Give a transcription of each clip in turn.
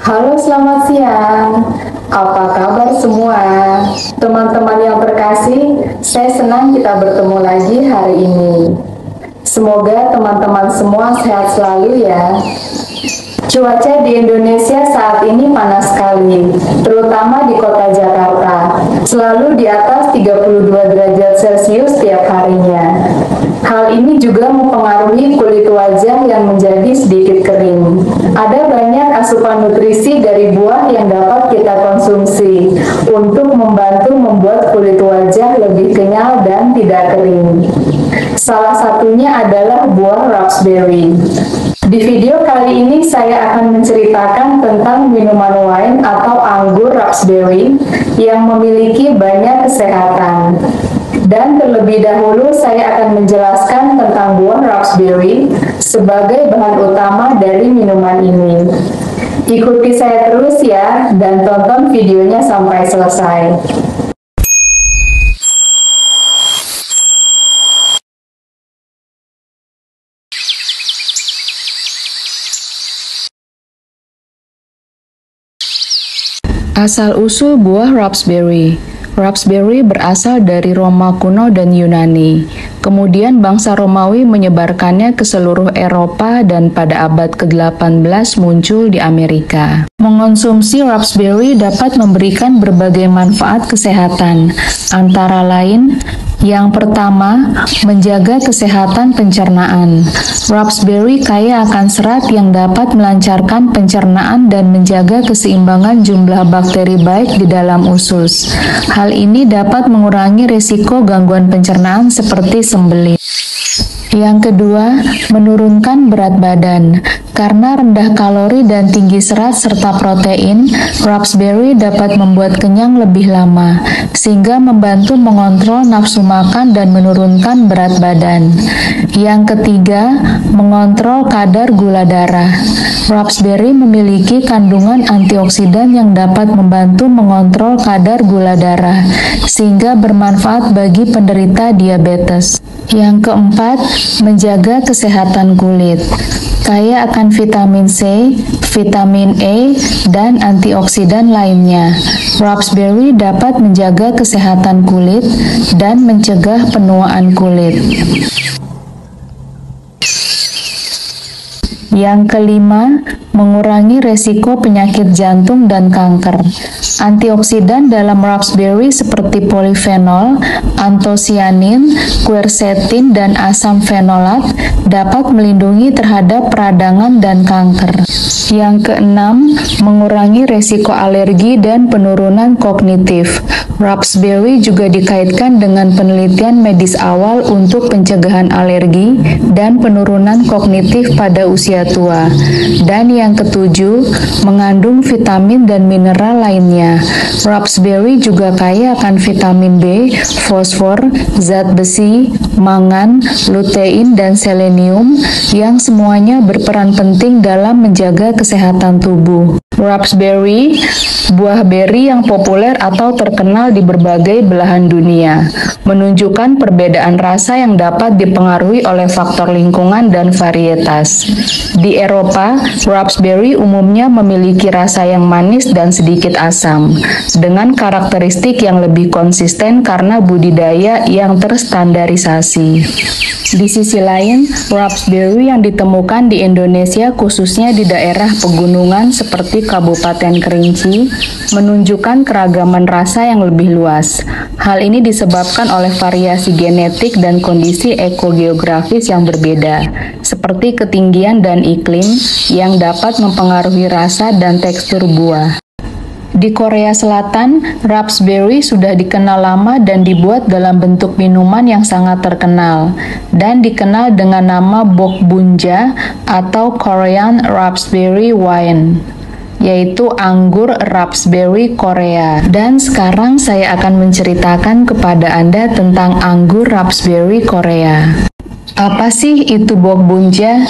Halo, selamat siang. Apa kabar semua? Teman-teman yang terkasih, saya senang kita bertemu lagi hari ini. Semoga teman-teman semua sehat selalu ya. Cuaca di Indonesia saat ini panas sekali, terutama di kota Jakarta. Selalu di atas 32 derajat Celcius setiap harinya. Hal ini juga mempengaruhi kulit wajah yang menjadi sedikit kering. Ada banyak asupan nutrisi dari buah yang dapat kita konsumsi untuk membantu membuat kulit wajah lebih kenyal dan tidak kering. Salah satunya adalah buah raspberry. Di video kali ini saya akan menceritakan tentang minuman wine atau anggur raspberry yang memiliki banyak kesehatan. Dan terlebih dahulu saya akan menjelaskan tentang buah raspberry sebagai bahan utama dari minuman ini. Ikuti saya terus ya, dan tonton videonya sampai selesai. Asal-usul buah raspberry. Raspberry berasal dari Roma kuno dan Yunani. Kemudian bangsa Romawi menyebarkannya ke seluruh Eropa dan pada abad ke-18 muncul di Amerika. Mengonsumsi raspberry dapat memberikan berbagai manfaat kesehatan, antara lain yang pertama, menjaga kesehatan pencernaan. Raspberry kaya akan serat yang dapat melancarkan pencernaan dan menjaga keseimbangan jumlah bakteri baik di dalam usus. Hal ini dapat mengurangi risiko gangguan pencernaan seperti sembelit. Yang kedua, menurunkan berat badan. Karena rendah kalori dan tinggi serat serta protein, raspberry dapat membuat kenyang lebih lama, sehingga membantu mengontrol nafsu makan dan menurunkan berat badan. Yang ketiga, mengontrol kadar gula darah. Raspberry memiliki kandungan antioksidan yang dapat membantu mengontrol kadar gula darah, sehingga bermanfaat bagi penderita diabetes. Yang keempat, menjaga kesehatan kulit. Kaya akan vitamin C, vitamin E, dan antioksidan lainnya. Raspberry dapat menjaga kesehatan kulit dan mencegah penuaan kulit. Yang kelima, mengurangi resiko penyakit jantung dan kanker. Antioksidan dalam raspberry seperti polifenol, antosianin, quercetin, dan asam fenolat dapat melindungi terhadap peradangan dan kanker. Yang keenam, mengurangi resiko alergi dan penurunan kognitif. Raspberry juga dikaitkan dengan penelitian medis awal untuk pencegahan alergi dan penurunan kognitif pada usia tua. Dan yang ketujuh, mengandung vitamin dan mineral lainnya. Raspberry juga kaya akan vitamin B, fosfor, zat besi, mangan, lutein, dan selenium yang semuanya berperan penting dalam menjaga kesehatan tubuh. Raspberry, buah beri yang populer atau terkenal di berbagai belahan dunia, menunjukkan perbedaan rasa yang dapat dipengaruhi oleh faktor lingkungan dan varietas. Di Eropa, raspberry umumnya memiliki rasa yang manis dan sedikit asam, dengan karakteristik yang lebih konsisten karena budidaya yang terstandarisasi. Di sisi lain, raspberry yang ditemukan di Indonesia khususnya di daerah pegunungan seperti Kabupaten Kerinci menunjukkan keragaman rasa yang lebih luas. Hal ini disebabkan oleh variasi genetik dan kondisi ekogeografis yang berbeda, seperti ketinggian dan iklim yang dapat mempengaruhi rasa dan tekstur buah. Di Korea Selatan, raspberry sudah dikenal lama dan dibuat dalam bentuk minuman yang sangat terkenal dan dikenal dengan nama bokbunja atau Korean raspberry wine, yaitu anggur raspberry Korea. Dan sekarang saya akan menceritakan kepada Anda tentang anggur raspberry Korea. Apa sih itu bokbunja?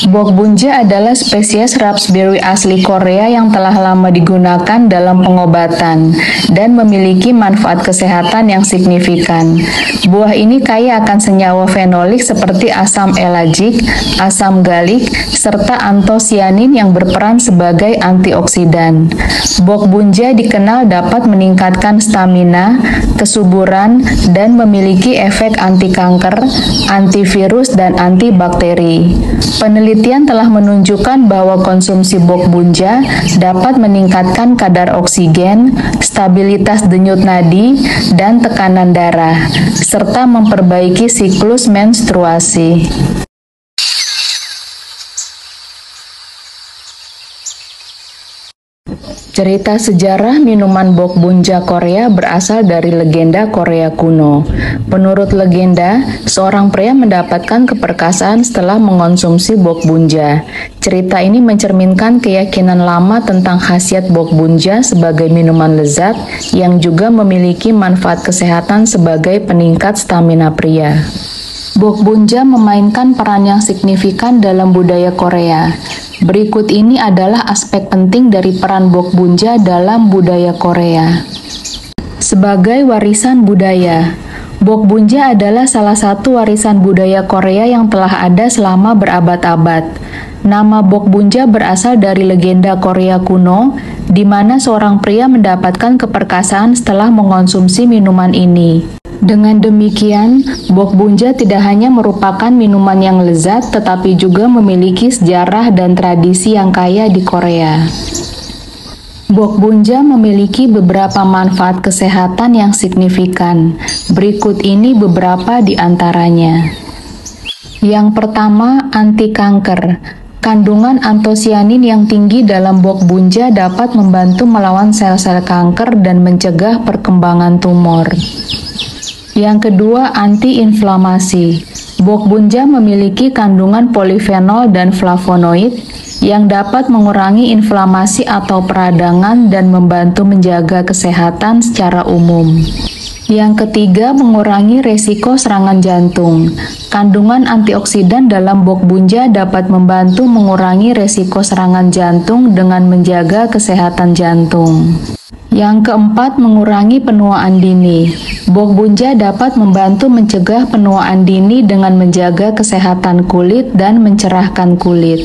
Bok bunja adalah spesies raspberry asli Korea yang telah lama digunakan dalam pengobatan dan memiliki manfaat kesehatan yang signifikan. Buah ini kaya akan senyawa fenolik seperti asam elagik, asam galik, serta antosianin yang berperan sebagai antioksidan. Bok bunja dikenal dapat meningkatkan stamina, kesuburan, dan memiliki efek anti kanker, antivirus, dan antibakteri. Penelitian telah menunjukkan bahwa konsumsi bok bunja dapat meningkatkan kadar oksigen, stabilitas denyut nadi, dan tekanan darah, serta memperbaiki siklus menstruasi. Cerita sejarah minuman bok bunja Korea berasal dari legenda Korea kuno. Menurut legenda, seorang pria mendapatkan keperkasaan setelah mengonsumsi bok bunja. Cerita ini mencerminkan keyakinan lama tentang khasiat bok bunja sebagai minuman lezat yang juga memiliki manfaat kesehatan sebagai peningkat stamina pria. Bok bunja memainkan peran yang signifikan dalam budaya Korea. Berikut ini adalah aspek penting dari peran bok bunja dalam budaya Korea. Sebagai warisan budaya, bok bunja adalah salah satu warisan budaya Korea yang telah ada selama berabad-abad. Nama bok bunja berasal dari legenda Korea kuno, di mana seorang pria mendapatkan keperkasaan setelah mengonsumsi minuman ini. Dengan demikian, bok bunja tidak hanya merupakan minuman yang lezat, tetapi juga memiliki sejarah dan tradisi yang kaya di Korea. Bok bunja memiliki beberapa manfaat kesehatan yang signifikan. Berikut ini beberapa di antaranya. Yang pertama, anti kanker. Kandungan antosianin yang tinggi dalam bok bunja dapat membantu melawan sel-sel kanker dan mencegah perkembangan tumor. Yang kedua, anti-inflamasi. Bok bunja memiliki kandungan polifenol dan flavonoid yang dapat mengurangi inflamasi atau peradangan dan membantu menjaga kesehatan secara umum. Yang ketiga, mengurangi resiko serangan jantung. Kandungan antioksidan dalam bok bunja dapat membantu mengurangi resiko serangan jantung dengan menjaga kesehatan jantung. Yang keempat, mengurangi penuaan dini. Bok bunja dapat membantu mencegah penuaan dini dengan menjaga kesehatan kulit dan mencerahkan kulit.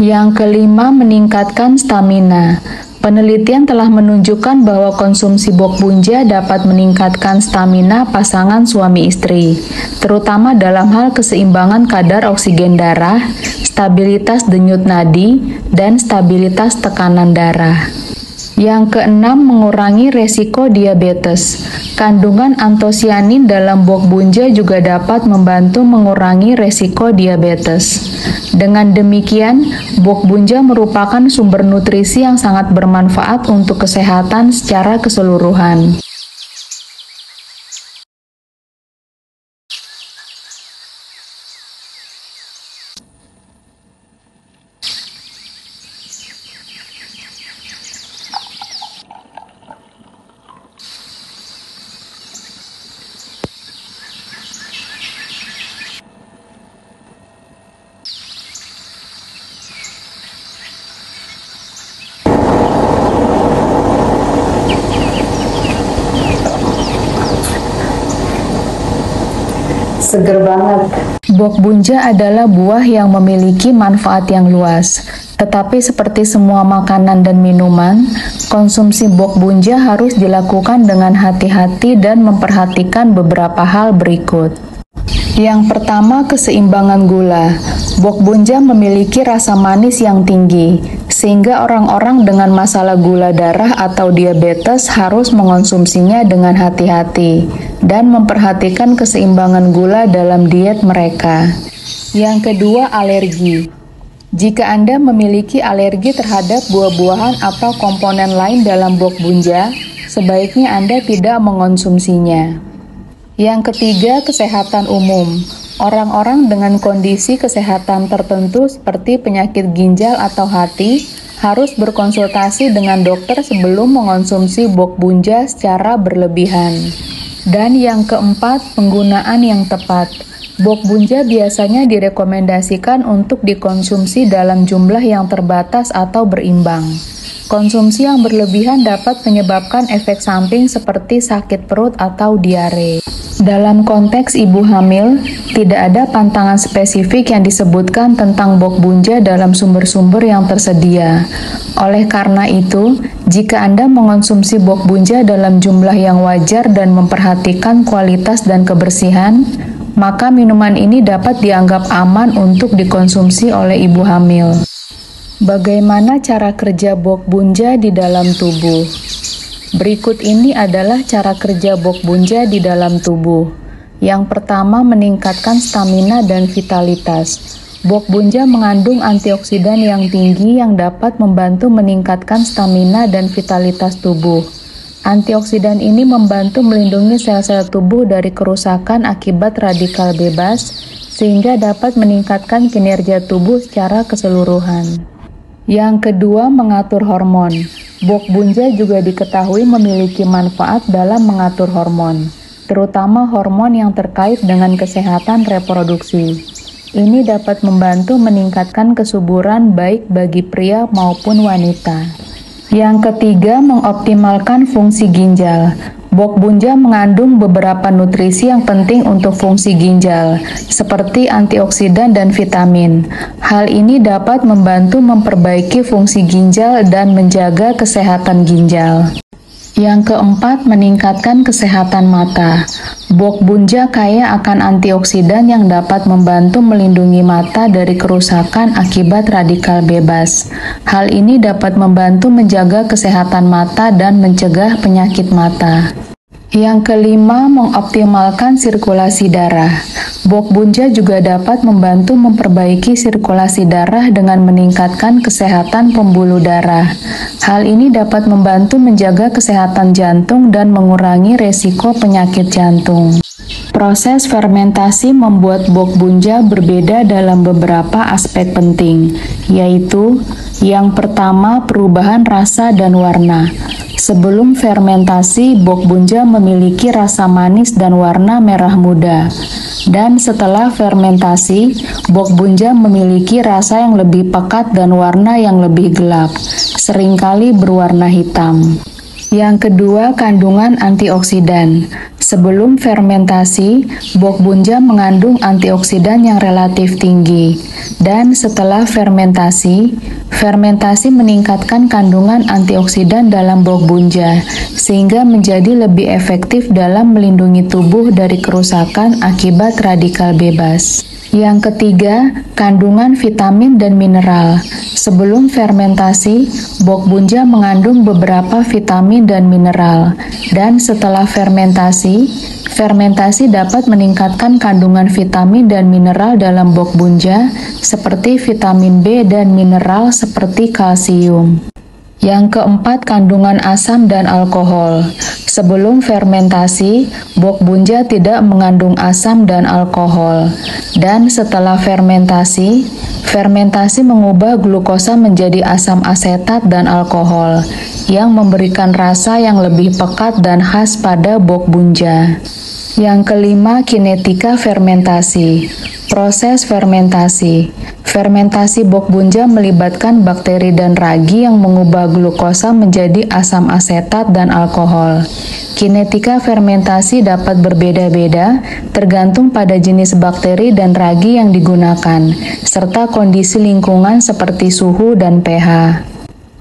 Yang kelima, meningkatkan stamina. Penelitian telah menunjukkan bahwa konsumsi bok bunja dapat meningkatkan stamina pasangan suami istri, terutama dalam hal keseimbangan kadar oksigen darah, stabilitas denyut nadi, dan stabilitas tekanan darah. Yang keenam, mengurangi resiko diabetes. Kandungan antosianin dalam bok bunja juga dapat membantu mengurangi resiko diabetes. Dengan demikian, bok bunja merupakan sumber nutrisi yang sangat bermanfaat untuk kesehatan secara keseluruhan. Seger banget. Bok bunja adalah buah yang memiliki manfaat yang luas. Tetapi seperti semua makanan dan minuman, konsumsi bok bunja harus dilakukan dengan hati-hati dan memperhatikan beberapa hal berikut. Yang pertama, keseimbangan gula. Bok bunja memiliki rasa manis yang tinggi, sehingga orang-orang dengan masalah gula darah atau diabetes harus mengonsumsinya dengan hati-hati dan memperhatikan keseimbangan gula dalam diet mereka. Yang kedua, alergi. Jika Anda memiliki alergi terhadap buah-buahan atau komponen lain dalam bok bunja, sebaiknya Anda tidak mengonsumsinya. Yang ketiga, kesehatan umum. Orang-orang dengan kondisi kesehatan tertentu seperti penyakit ginjal atau hati harus berkonsultasi dengan dokter sebelum mengonsumsi bok bunja secara berlebihan. Dan yang keempat, penggunaan yang tepat. Bok bunja biasanya direkomendasikan untuk dikonsumsi dalam jumlah yang terbatas atau berimbang. Konsumsi yang berlebihan dapat menyebabkan efek samping seperti sakit perut atau diare. Dalam konteks ibu hamil, tidak ada pantangan spesifik yang disebutkan tentang bok bunja dalam sumber-sumber yang tersedia. Oleh karena itu, jika Anda mengonsumsi bok bunja dalam jumlah yang wajar dan memperhatikan kualitas dan kebersihan, maka minuman ini dapat dianggap aman untuk dikonsumsi oleh ibu hamil. Bagaimana cara kerja bok bunja di dalam tubuh? Berikut ini adalah cara kerja bok bunja di dalam tubuh. Yang pertama, meningkatkan stamina dan vitalitas. Bok bunja mengandung antioksidan yang tinggi yang dapat membantu meningkatkan stamina dan vitalitas tubuh. Antioksidan ini membantu melindungi sel-sel tubuh dari kerusakan akibat radikal bebas, sehingga dapat meningkatkan kinerja tubuh secara keseluruhan. Yang kedua, mengatur hormon. Bok bunja juga diketahui memiliki manfaat dalam mengatur hormon, terutama hormon yang terkait dengan kesehatan reproduksi. Ini dapat membantu meningkatkan kesuburan baik bagi pria maupun wanita. Yang ketiga, mengoptimalkan fungsi ginjal. Bok bunja mengandung beberapa nutrisi yang penting untuk fungsi ginjal, seperti antioksidan dan vitamin. Hal ini dapat membantu memperbaiki fungsi ginjal dan menjaga kesehatan ginjal. Yang keempat, meningkatkan kesehatan mata. Bok bunja kaya akan antioksidan yang dapat membantu melindungi mata dari kerusakan akibat radikal bebas. Hal ini dapat membantu menjaga kesehatan mata dan mencegah penyakit mata. Yang kelima, mengoptimalkan sirkulasi darah. Bok bunja juga dapat membantu memperbaiki sirkulasi darah dengan meningkatkan kesehatan pembuluh darah. Hal ini dapat membantu menjaga kesehatan jantung dan mengurangi resiko penyakit jantung. Proses fermentasi membuat bok bunja berbeda dalam beberapa aspek penting, yaitu yang pertama, perubahan rasa dan warna. Sebelum fermentasi, bok bunja memiliki rasa manis dan warna merah muda. Dan setelah fermentasi, bok bunja memiliki rasa yang lebih pekat dan warna yang lebih gelap, seringkali berwarna hitam. Yang kedua, kandungan antioksidan. Sebelum fermentasi, bok bunja mengandung antioksidan yang relatif tinggi. Dan setelah fermentasi, fermentasi meningkatkan kandungan antioksidan dalam bok bunja, sehingga menjadi lebih efektif dalam melindungi tubuh dari kerusakan akibat radikal bebas. Yang ketiga, kandungan vitamin dan mineral. Sebelum fermentasi, bok bunja mengandung beberapa vitamin dan mineral. Dan setelah fermentasi, fermentasi dapat meningkatkan kandungan vitamin dan mineral dalam bok bunja, seperti vitamin B dan mineral seperti kalsium. Yang keempat, kandungan asam dan alkohol. Sebelum fermentasi, bok bunja tidak mengandung asam dan alkohol. Dan setelah fermentasi, fermentasi mengubah glukosa menjadi asam asetat dan alkohol, yang memberikan rasa yang lebih pekat dan khas pada bok bunja. Yang kelima, kinetika fermentasi. Proses fermentasi. Fermentasi bok bunja melibatkan bakteri dan ragi yang mengubah glukosa menjadi asam asetat dan alkohol. Kinetika fermentasi dapat berbeda-beda tergantung pada jenis bakteri dan ragi yang digunakan, serta kondisi lingkungan seperti suhu dan pH.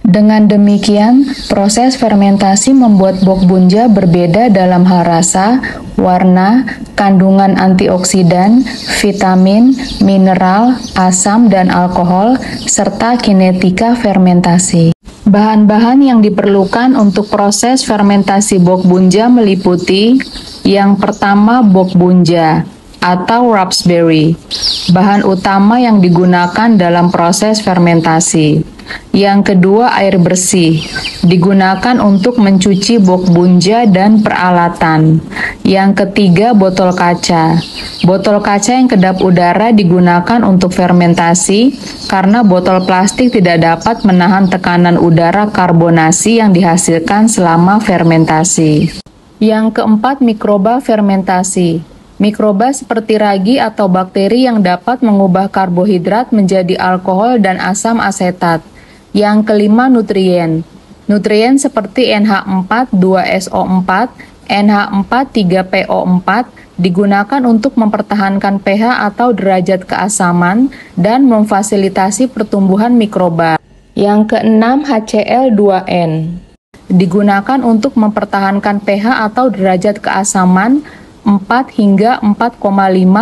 Dengan demikian, proses fermentasi membuat bok bunja berbeda dalam hal rasa, warna, kandungan antioksidan, vitamin, mineral, asam, dan alkohol, serta kinetika fermentasi. Bahan-bahan yang diperlukan untuk proses fermentasi bok bunja meliputi yang pertama, bok bunja atau raspberry, bahan utama yang digunakan dalam proses fermentasi. Yang kedua, air bersih, digunakan untuk mencuci bok bunja dan peralatan. Yang ketiga, botol kaca. Botol kaca yang kedap udara digunakan untuk fermentasi karena botol plastik tidak dapat menahan tekanan udara karbonasi yang dihasilkan selama fermentasi. Yang keempat, mikroba fermentasi. Mikroba seperti ragi atau bakteri yang dapat mengubah karbohidrat menjadi alkohol dan asam asetat. Yang kelima, nutrien. Nutrien seperti NH4, 2SO4, NH4, 3PO4 digunakan untuk mempertahankan pH atau derajat keasaman dan memfasilitasi pertumbuhan mikroba. Yang keenam, HCl2N. Digunakan untuk mempertahankan pH atau derajat keasaman 4 hingga 4,5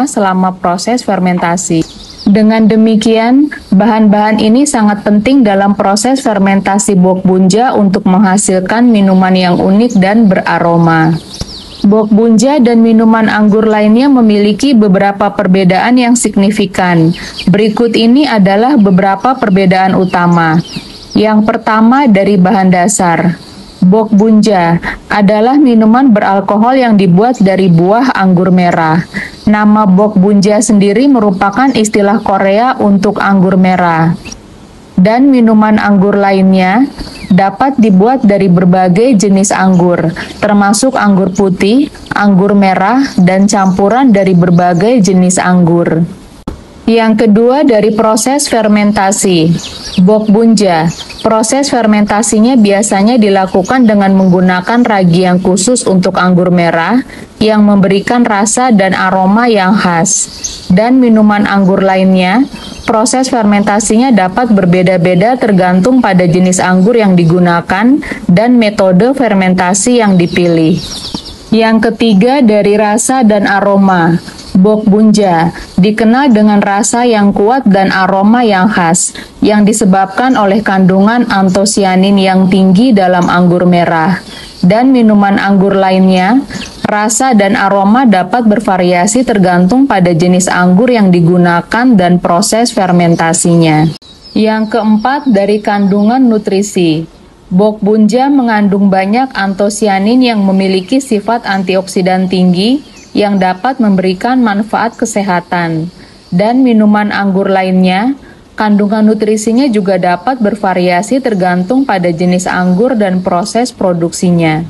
selama proses fermentasi. Dengan demikian, bahan-bahan ini sangat penting dalam proses fermentasi bokbunja untuk menghasilkan minuman yang unik dan beraroma. Bokbunja dan minuman anggur lainnya memiliki beberapa perbedaan yang signifikan. Berikut ini adalah beberapa perbedaan utama. Yang pertama, dari bahan dasar. Bokbunja adalah minuman beralkohol yang dibuat dari buah anggur merah. Nama bokbunja sendiri merupakan istilah Korea untuk anggur merah. Dan minuman anggur lainnya dapat dibuat dari berbagai jenis anggur, termasuk anggur putih, anggur merah, dan campuran dari berbagai jenis anggur. Yang kedua, dari proses fermentasi. Bokbunja, proses fermentasinya biasanya dilakukan dengan menggunakan ragi yang khusus untuk anggur merah yang memberikan rasa dan aroma yang khas. Dan minuman anggur lainnya, proses fermentasinya dapat berbeda-beda tergantung pada jenis anggur yang digunakan dan metode fermentasi yang dipilih. Yang ketiga, dari rasa dan aroma. Bokbunja dikenal dengan rasa yang kuat dan aroma yang khas, yang disebabkan oleh kandungan antosianin yang tinggi dalam anggur merah. Dan minuman anggur lainnya, rasa dan aroma dapat bervariasi tergantung pada jenis anggur yang digunakan dan proses fermentasinya. Yang keempat, dari kandungan nutrisi. Bokbunja mengandung banyak antosianin yang memiliki sifat antioksidan tinggi yang dapat memberikan manfaat kesehatan. Dan minuman anggur lainnya, kandungan nutrisinya juga dapat bervariasi tergantung pada jenis anggur dan proses produksinya.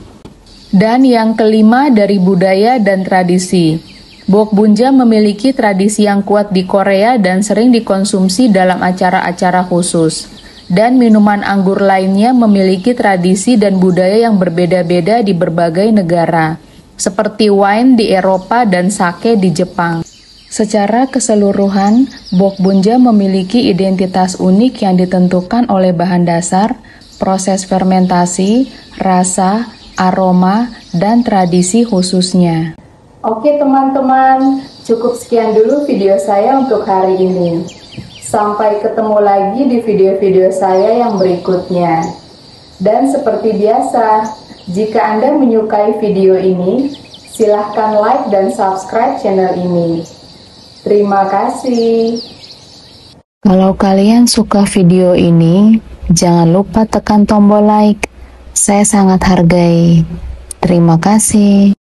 Dan yang kelima, dari budaya dan tradisi. Bokbunja memiliki tradisi yang kuat di Korea dan sering dikonsumsi dalam acara-acara khusus. Dan minuman anggur lainnya memiliki tradisi dan budaya yang berbeda-beda di berbagai negara, seperti wine di Eropa dan sake di Jepang. Secara keseluruhan, bokbunja memiliki identitas unik yang ditentukan oleh bahan dasar, proses fermentasi, rasa, aroma, dan tradisi khususnya. Oke teman-teman, cukup sekian dulu video saya untuk hari ini. Sampai ketemu lagi di video-video saya yang berikutnya. Dan seperti biasa, jika Anda menyukai video ini, silahkan like dan subscribe channel ini. Terima kasih. Kalau kalian suka video ini, jangan lupa tekan tombol like. Saya sangat hargai. Terima kasih.